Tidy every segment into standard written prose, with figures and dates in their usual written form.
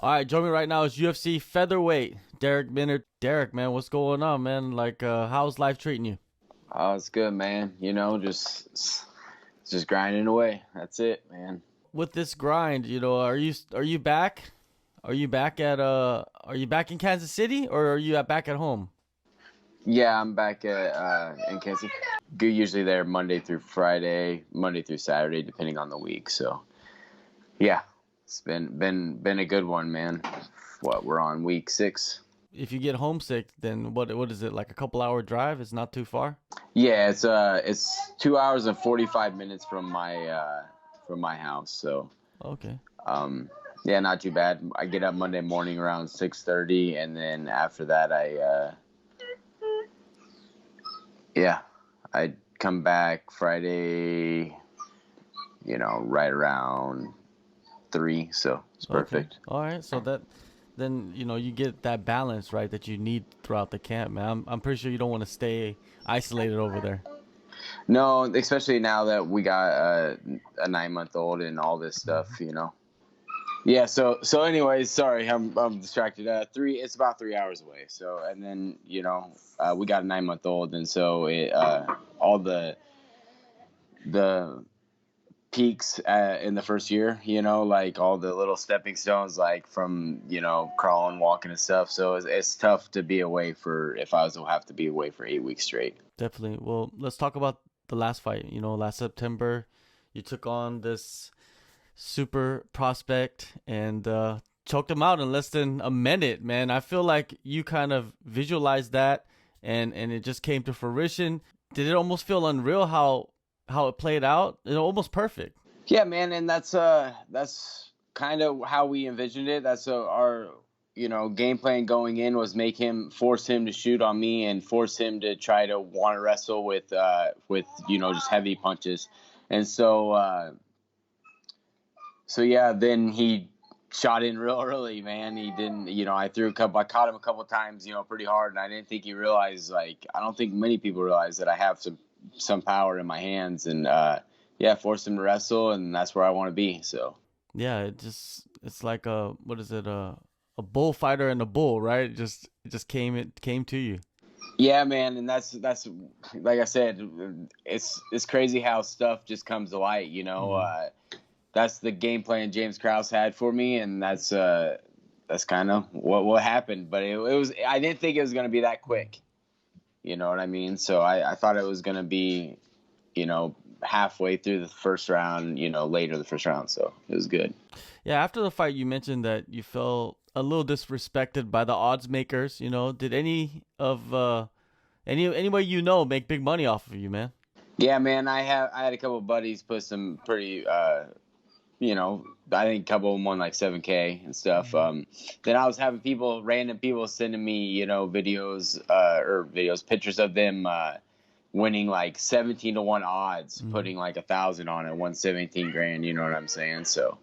All right, joining me right now is UFC featherweight Darrick Minner. Darrick, man, what's going on, man? How's life treating you? Oh, it's good, man. Just grinding away. That's it, man. With this grind, are you back? Are you back in Kansas City or are you back at home? Yeah, I'm back at in Kansas. Go usually there Monday through Friday, Monday through Saturday, depending on the week. So yeah, it's been a good one, man. What, we're on week 6. If you get homesick, then what is it, like a couple hour drive? It's not too far. Yeah, it's 2 hours and 45 minutes from my house. So Okay. um yeah, not too bad. I get up Monday morning around 6:30, and then after that yeah, I come back Friday, right around 3, so it's Okay. perfect. All right. So that then you get that balance, right, that you need throughout the camp, man. I'm pretty sure you don't want to stay isolated over there. No, especially now that we got a 9-month-old and all this stuff. Yeah. So anyways, sorry, I'm distracted. It's about 3 hours away. So, and then we got a 9-month-old, and so it all the peaks in the first year, like all the little stepping stones, like from, crawling, walking and stuff. So it's tough to be away if I was to have to be away for 8 weeks straight. Definitely. Well, let's talk about the last fight. Last September, you took on this super prospect and choked him out in less than a minute, man. I feel like you kind of visualized that and it just came to fruition. Did it almost feel unreal how it played out? It almost perfect. Yeah, man. And that's kind of how we envisioned it. That's our, game plan going in was force him to shoot on me and force him to try to want to wrestle with just heavy punches. And so yeah, then he shot in real early, man. He didn't, I caught him a couple times, pretty hard, and I didn't think he realized, I don't think many people realize that I have some power in my hands, and yeah, forced him to wrestle, and that's where I want to be. So Yeah, it's like what is it, a bullfighter and a bull, right? It came to you. yeah, man, and that's like I said, it's crazy how stuff just comes to light. Mm. That's the game plan James Krause had for me, and that's kind of what happened. But it was, I didn't think it was going to be that quick. You know what I mean? So I thought it was going to be, halfway through the first round, later the first round. So it was good. Yeah, after the fight, you mentioned that you felt a little disrespected by the odds makers. Did anybody make big money off of you, man? Yeah, man, I had a couple of buddies put some pretty, I think a couple of them won like 7K and stuff. Then I was having random people sending me, pictures of them winning like 17-1 odds, putting like 1,000 on it, won 17 grand. You know what I'm saying? So,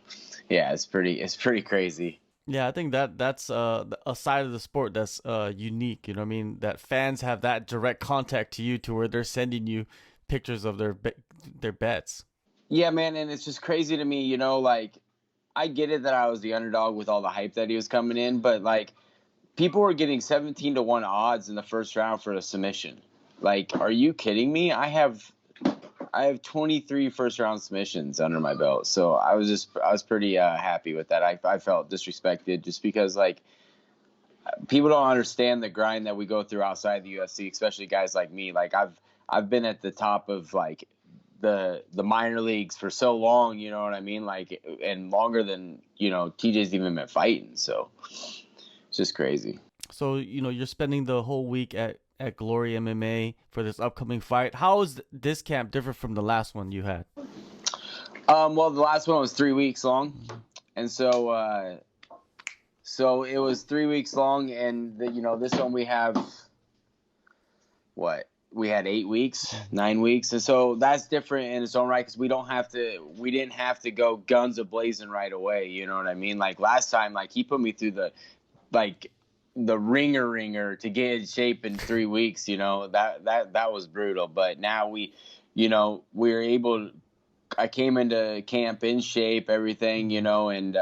yeah, it's pretty crazy. Yeah, I think that's a side of the sport that's unique. You know what I mean? That fans have that direct contact to you to where they're sending you pictures of their bets. Yeah, man, and it's just crazy to me, I get it that I was the underdog with all the hype that he was coming in, but like people were getting 17-1 odds in the first round for a submission. Like, are you kidding me? I have 23 first round submissions under my belt. So I was pretty happy with that. I felt disrespected just because like people don't understand the grind that we go through outside the UFC, especially guys like me. Like I've been at the top of like the minor leagues for so long, you know what I mean? Like, and longer than, TJ's even been fighting. So it's just crazy. So you're spending the whole week at Glory MMA for this upcoming fight. How is this camp different from the last one you had? Well, the last one was 3 weeks long, and so it was 3 weeks long, and this one we have what? We had 8 weeks, 9 weeks, and so that's different in its own right because we didn't have to go guns a blazing right away. You know what I mean? Like last time, like he put me through the ringer to get in shape in 3 weeks. That was brutal. But now we're able. I came into camp in shape, everything, and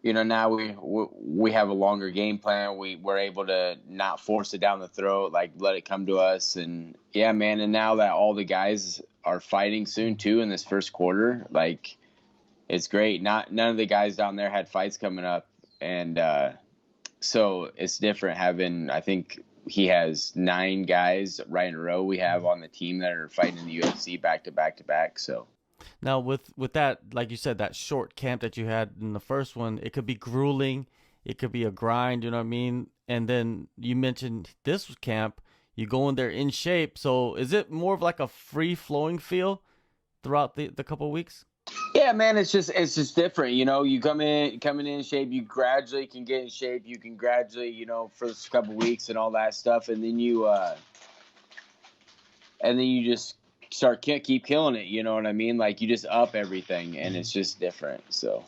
Now we have a longer game plan. We're able to not force it down the throat, like let it come to us. And yeah, man. And now that all the guys are fighting soon too in this first quarter, like it's great. None of the guys down there had fights coming up, and so it's different having. I think he has 9 guys right in a row we have on the team that are fighting in the UFC back to back to back. So. Now with that, like you said, that short camp that you had in the first one, it could be grueling, it could be a grind, you know what I mean? And then you mentioned this camp, you go in there in shape. So is it more of like a free flowing feel throughout the couple of weeks? Yeah, man, it's just different. You coming in shape, you gradually can get in shape. You can gradually, for a couple weeks and all that stuff, and then you just keep killing it. You know what I mean? Like you just up everything, and it's just different. So.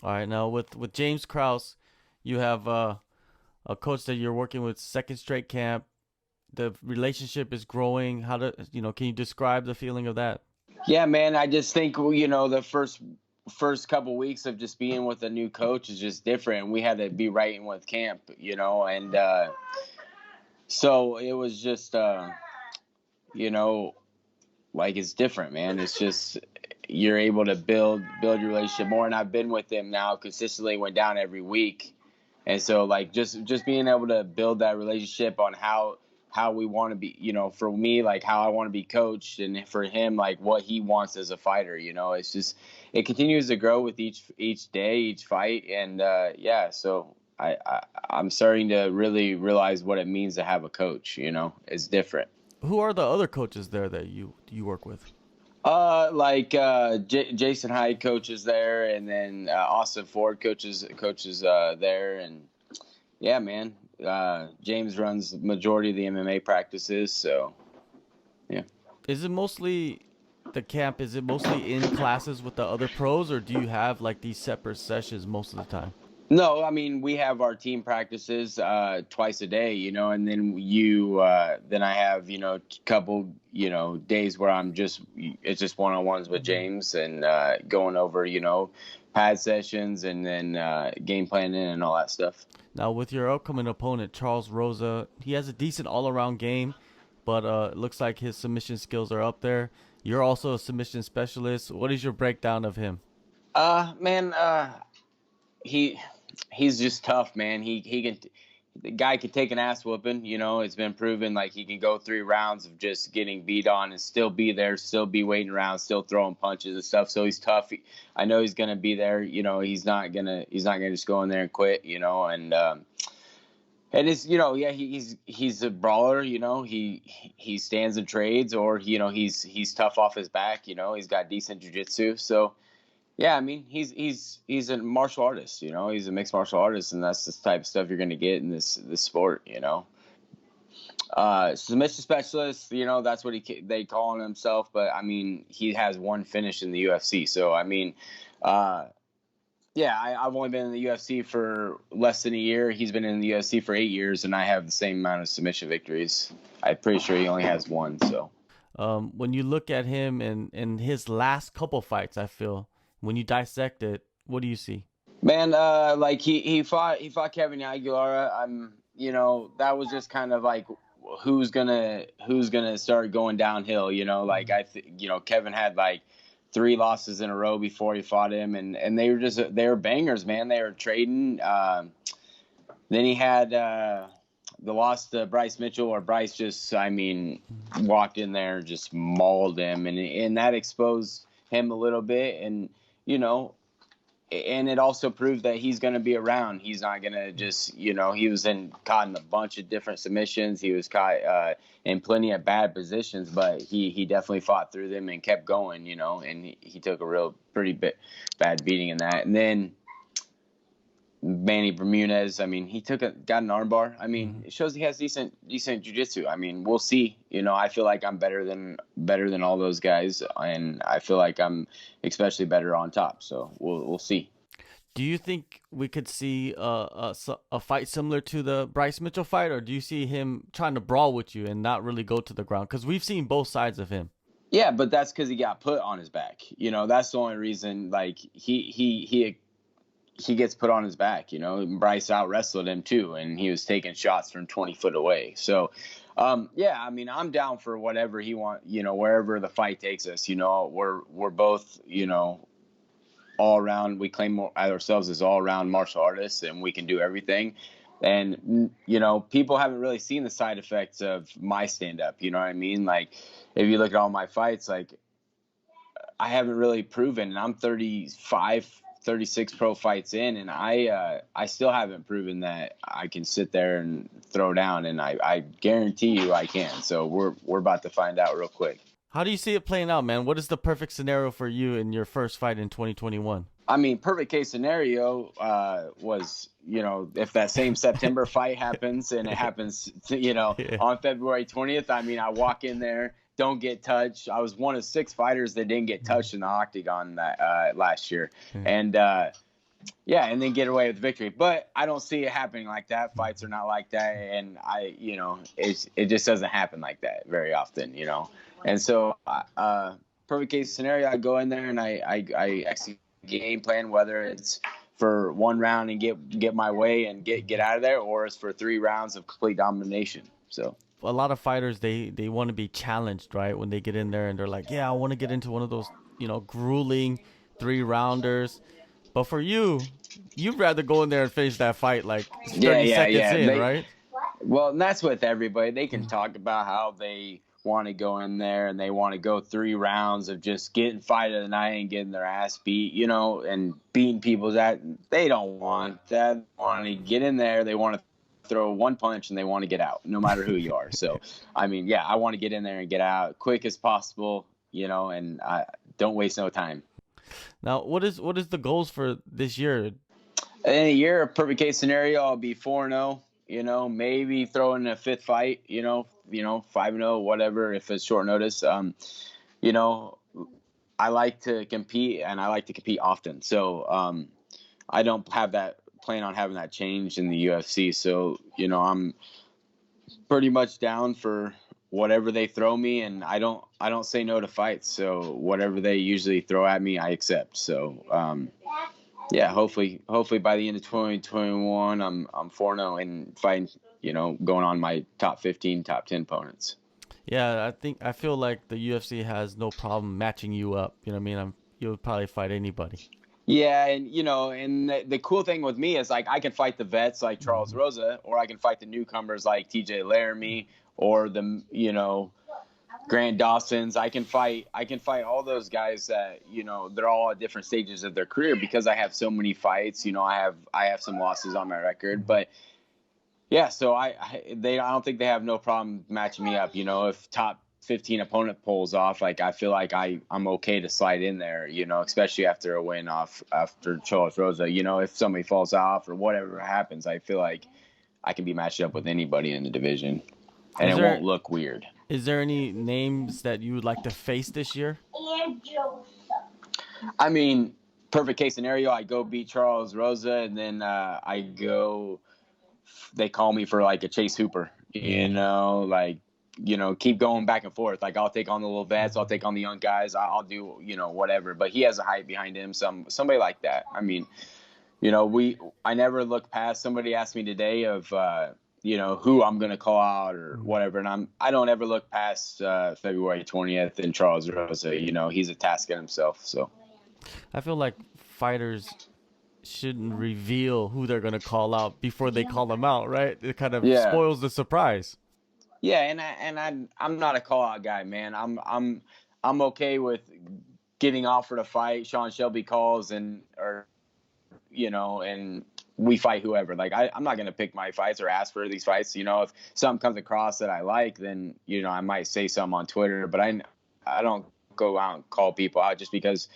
All right, now with James Krause, you have a coach that you're working with second straight camp. The relationship is growing. Can you describe the feeling of that? Yeah, man. I just think the first couple weeks of just being with a new coach is just different. We had to be right in with camp, and so it was just like it's different, man. It's just you're able to build your relationship more, and I've been with him now consistently, went down every week, and so like just being able to build that relationship on how we want to be, for me, like how I want to be coached, and for him, like what he wants as a fighter, it's just, it continues to grow with each day, each fight. And, yeah, so I'm starting to really realize what it means to have a coach, it's different. Who are the other coaches there that you work with? Jason Hyde coaches there, and then, Austin Ford coaches there. And yeah, man. James runs the majority of the MMA practices, so yeah. Is it mostly in classes with the other pros, or do you have like these separate sessions most of the time? No, I mean we have our team practices twice a day, and then then I have couple days where it's just one-on-ones with James and going over pad sessions and then game planning and all that stuff. Now, with your upcoming opponent, Charles Rosa, he has a decent all-around game, but it looks like his submission skills are up there. You're also a submission specialist. What is your breakdown of him? Man, he's just tough, man. The guy could take an ass whooping. It's been proven like he can go 3 rounds of just getting beat on and still be there, still be waiting around, still throwing punches and stuff. So he's tough. I know he's gonna be there. He's not gonna just go in there and quit. And it's yeah, he's a brawler. He stands and trades, or he's tough off his back. He's got decent jiu-jitsu. So. Yeah, I mean, he's a martial artist, he's a mixed martial artist, and that's the type of stuff you're going to get in this sport, Submission specialist, that's what they call himself, but I mean, he has one finish in the UFC. So, I mean, yeah, I've only been in the UFC for less than a year. He's been in the UFC for 8 years, and I have the same amount of submission victories. I'm pretty sure he only has one, so. When you look at him in his last couple fights, I feel, when you dissect it, what do you see? Man, like he fought Kevin Aguilera. That was just kind of like who's gonna start going downhill. Like Kevin had like 3 losses in a row before he fought him, and they were bangers, man. They were trading. Then he had the loss to Bryce Mitchell, or Bryce just, walked in there and just mauled him, and that exposed him a little bit, and and it also proved that he's going to be around. He's not going to just, he was caught in a bunch of different submissions. He was caught in plenty of bad positions, but he definitely fought through them and kept going, and he took a pretty bad beating in that. And then Manny Bermudez, he got an armbar. It shows he has decent jiu-jitsu. We'll see. I feel like I'm better than all those guys, and I feel like I'm especially better on top. So we'll see. Do you think we could see a fight similar to the Bryce Mitchell fight, or do you see him trying to brawl with you and not really go to the ground? Because we've seen both sides of him. Yeah, but that's because he got put on his back. That's the only reason. Like he he gets put on his back. Bryce out wrestled him too, and he was taking shots from 20 foot away. So, yeah, I mean, I'm down for whatever he wants. Wherever the fight takes us. We're both all around. We claim ourselves as all around martial artists, and we can do everything. And people haven't really seen the side effects of my stand up. You know what I mean? Like, if you look at all my fights, like, I haven't really proven, and I'm 35, 36 pro fights in, and I still haven't proven that I can sit there and throw down, and I guarantee you I can. So we're about to find out real quick. How do you see it playing out, man? What is the perfect scenario for you in your first fight in 2021? I mean, perfect case scenario was, if that same September fight happens, and it happens, on February 20th. I mean, I walk in there, don't get touched. I was one of 6 fighters that didn't get touched in the octagon that last year, and and then get away with victory. But I don't see it happening like that. Fights are not like that, and it just doesn't happen like that very often, And so, perfect case scenario, I go in there and I execute game plan, whether it's for 1 round and get my way and get out of there, or it's for 3 rounds of complete domination. So a lot of fighters, they want to be challenged, right? When they get in there and they're like, yeah, I want to get into one of those, grueling 3-rounders. But for you, you'd rather go in there and finish that fight like 30 seconds in, right? Well, and that's with everybody. They can talk about how they want to go in there and they want to go 3 rounds of just getting fight of the night and getting their ass beat, and beating people's ass. They don't want that. They want to get in there. They want to throw 1 punch and they want to get out, no matter who you are. So, I mean, yeah, I want to get in there and get out quick as possible, and I don't waste no time. Now, what is the goals for this year? In a year, a perfect case scenario, I'll be 4-0. Maybe throw in a 5th fight, 5-0, whatever, if it's short notice. I like to compete, and I like to compete often. So I don't plan on having that change in the UFC. So, I'm pretty much down for whatever they throw me, and I don't say no to fights. So whatever they usually throw at me, I accept. So, yeah, hopefully by the end of 2021, I'm 4-0 and fighting, going on my top 15, top 10 opponents. Yeah, I feel like the UFC has no problem matching you up. You know what I mean? You'll probably fight anybody. Yeah, and and the cool thing with me is, like, I can fight the vets like Charles Rosa, or I can fight the newcomers like TJ Laramie, or the Grant Dawson's. I can fight all those guys that, they're all at different stages of their career, because I have so many fights. I have some losses on my record, but yeah, so I don't think they have no problem matching me up. If top 15 opponent pulls off, like, I feel like I'm okay to slide in there, especially after a win after Charles Rosa. If somebody falls off or whatever happens, I feel like I can be matched up with anybody in the division, and it won't look weird. Is there any names that you would like to face this year? I mean, perfect case scenario, I go beat Charles Rosa, and then they call me for like a Chase Hooper, keep going back and forth. Like, I'll take on the little vets, I'll take on the young guys, I'll do, whatever. But he has a hype behind him, somebody like that. I mean, I never look past. Somebody asked me today of, who I'm going to call out or whatever. And I don't ever look past February 20th and Charles Rosa. He's a task in himself. So I feel like fighters shouldn't reveal who they're going to call out before they call them out, right? It kind of spoils the surprise. Yeah, and I'm not a call out guy, man. I'm okay with getting offered a fight. Sean Shelby calls and we fight whoever. Like, I'm not going to pick my fights or ask for these fights. If something comes across that I like, then, I might say something on Twitter, but I don't go out and call people out just because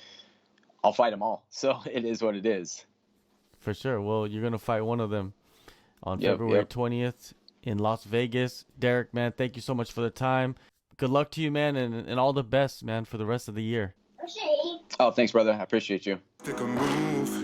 I'll fight them all. So it is what it is. For sure. Well, you're going to fight one of them on February 20th in Las Vegas. Darrick, man, thank you so much for the time. Good luck to you, man, and all the best, man, for the rest of the year. Oh, thanks, brother. I appreciate you. Take a move.